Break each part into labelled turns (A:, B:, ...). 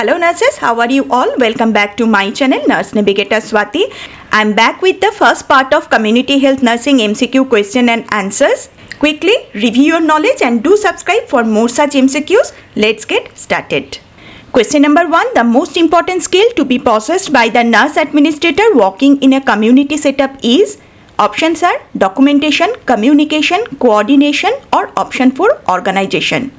A: Hello nurses, how are you all? Welcome back to my channel Nurse Navigator Swati. I am back with the first part of Community Health Nursing MCQ question and answers. Quickly review your knowledge and do subscribe for more such MCQs. Let's get started. Question number 1. The most important skill to be possessed by the nurse administrator working in a community setup is? Options are documentation, communication, coordination, or option 4 organization.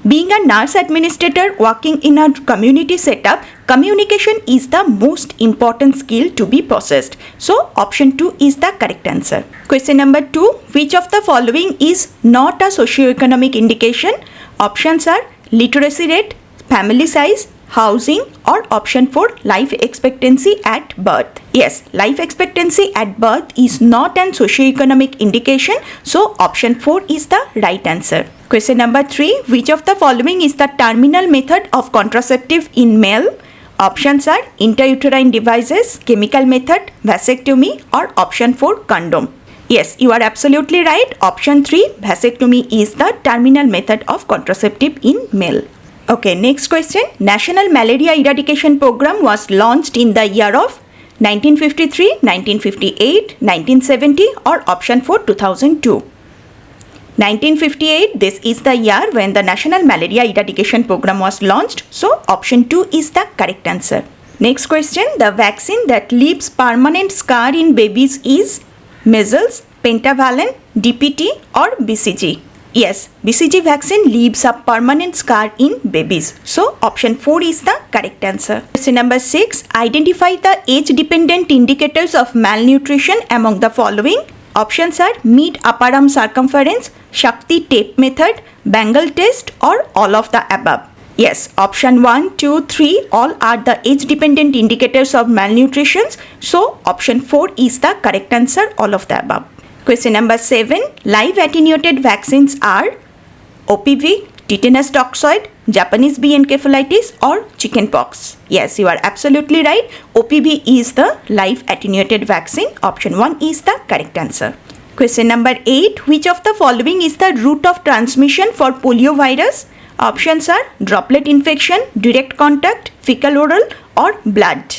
A: Being a nurse administrator working in a community setup, communication is the most important skill to be possessed. So, option 2 is the correct answer. Question number 2. Which of the following is not a socio-economic indication? Options are literacy rate, family size, housing, or option 4 life expectancy at birth. Yes, life expectancy at birth is not an socio-economic indication. So, option 4 is the right answer. Question number 3. Which of the following is the terminal method of contraceptive in male? Options are intrauterine devices, chemical method, vasectomy, or option 4 condom. Yes, you are absolutely right. Option 3 vasectomy is the terminal method of contraceptive in male. Okay, next question. National Malaria Eradication Program was launched in the year of 1953, 1958, 1970, or option 4 2002. 1958, this is the year when the National Malaria Eradication Program was launched. So, option 2 is the correct answer. Next question. The vaccine that leaves permanent scar in babies is measles, pentavalent, DPT, or BCG. Yes, BCG vaccine leaves a permanent scar in babies. So, option 4 is the correct answer. Question number 6. Identify the age-dependent indicators of malnutrition among the following. Options are mid-upper arm circumference, Shakti tape method, Bengal test, or all of the above. Yes, option 1, 2, 3 all are the age-dependent indicators of malnutrition. So, option 4 is the correct answer, all of the above. Question number 7. Live attenuated vaccines are OPV, tetanus toxoid, Japanese bee encephalitis, or chickenpox. Yes, you are absolutely right. OPV is the live attenuated vaccine. Option 1 is the correct answer. Question number 8. Which of the following is the route of transmission for poliovirus? Options are droplet infection, direct contact, fecal oral, or blood.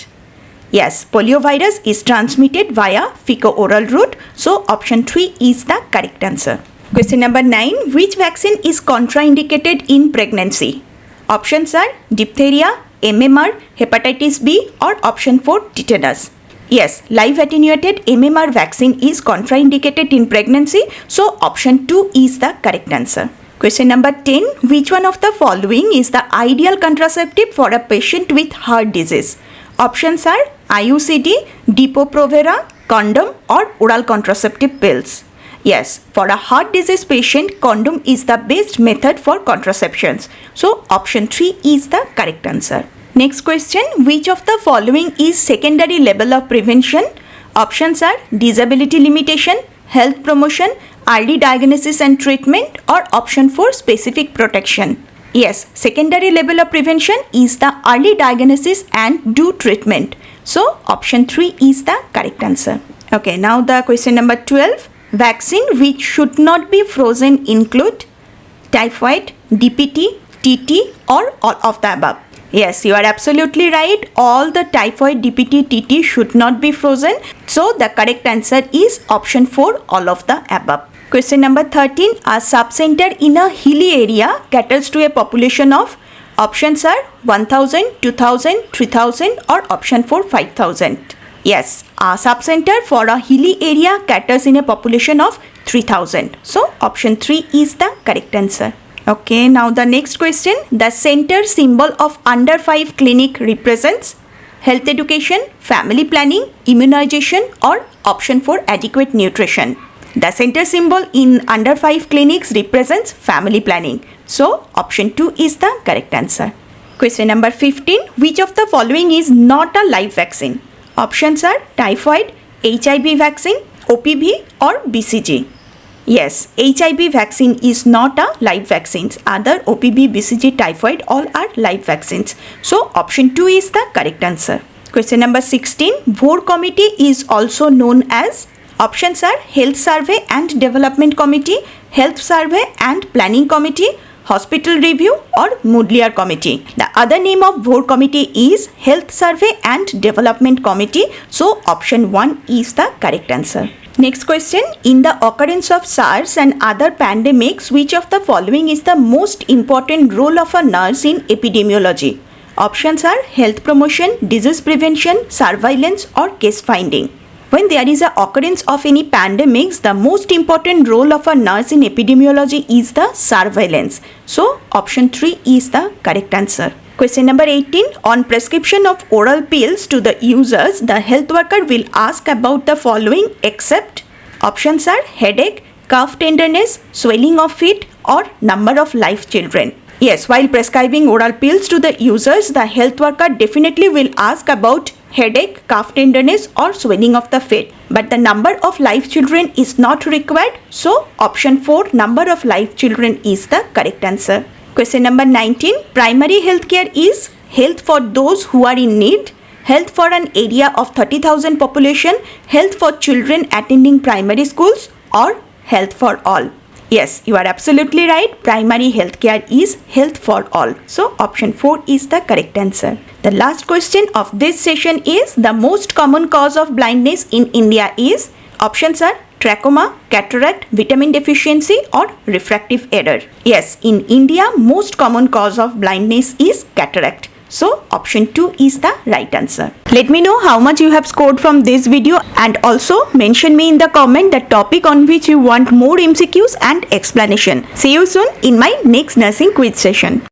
A: Yes, poliovirus is transmitted via fecal-oral route. So, option 3 is the correct answer. Question number 9. Which vaccine is contraindicated in pregnancy? Options are diphtheria, MMR, hepatitis B, or option 4 tetanus. Yes, live attenuated MMR vaccine is contraindicated in pregnancy. So, option 2 is the correct answer. Question number 10. Which one of the following is the ideal contraceptive for a patient with heart disease? Options are IUCD, Depo-Provera, condom, or oral contraceptive pills. Yes, for a heart disease patient, condom is the best method for contraceptions. So, option 3 is the correct answer. Next question. Which of the following is secondary level of prevention? Options are disability limitation, health promotion, early diagnosis and treatment, or option 4 specific protection. Yes, secondary level of prevention is the early diagnosis and do treatment. So, option 3 is the correct answer. Okay, now the question number 12. Vaccine which should not be frozen include typhoid, DPT, TT, or all of the above. Yes, you are absolutely right. All the typhoid, DPT, TT should not be frozen. So, the correct answer is option 4, all of the above. Question number 13. A subcenter in a hilly area caters to a population of, options are 1000, 2000, 3000, or option 4 5000. Yes, a subcenter for a hilly area caters in a population of 3000. So, option 3 is the correct answer. Okay, now the next question. The center symbol of under 5 clinic represents health education, family planning, immunization, or option 4 adequate nutrition. The center symbol in under 5 clinics represents family planning. So, option 2 is the correct answer. Question number 15. Which of the following is not a live vaccine? Options are typhoid, HIV vaccine, OPV, or BCG. Yes, HIV vaccine is not a live vaccine. Other OPV, BCG, typhoid all are live vaccines. So, option 2 is the correct answer. Question number 16. Board committee is also known as, options are Health Survey and Development Committee, Health Survey and Planning Committee, hospital review, or Mudliar committee. The other name of Bhor committee is Health Survey and Development Committee. So option 1 is the correct answer. Next question. In the occurrence of SARS and other pandemics, which of the following is the most important role of a nurse in epidemiology? Options are health promotion, disease prevention, surveillance, or case finding. When there is a occurrence of any pandemics, the most important role of a nurse in epidemiology is the surveillance. So option 3 is the correct answer. Question number 18. On prescription of oral pills to the users, the health worker will ask about the following except options are headache, cough tenderness, swelling of feet, or number of live children. Yes, while prescribing oral pills to the users, the health worker definitely will ask about headache, cough tenderness, or swelling of the feet. But the number of live children is not required. So option 4, number of live children is the correct answer. Question number 19. Primary healthcare is health for those who are in need, health for an area of 30,000 population, health for children attending primary schools, or health for all. Yes, you are absolutely right. Primary healthcare is health for all. So option 4 is the correct answer. The last question of this session is the most common cause of blindness in India is options are trachoma, cataract, vitamin deficiency, or refractive error. Yes, in India, most common cause of blindness is cataract. So option 2 is the right answer. Let me know how much you have scored from this video, and also mention me in the comment the topic on which you want more MCQs and explanation. See you soon in my next nursing quiz session.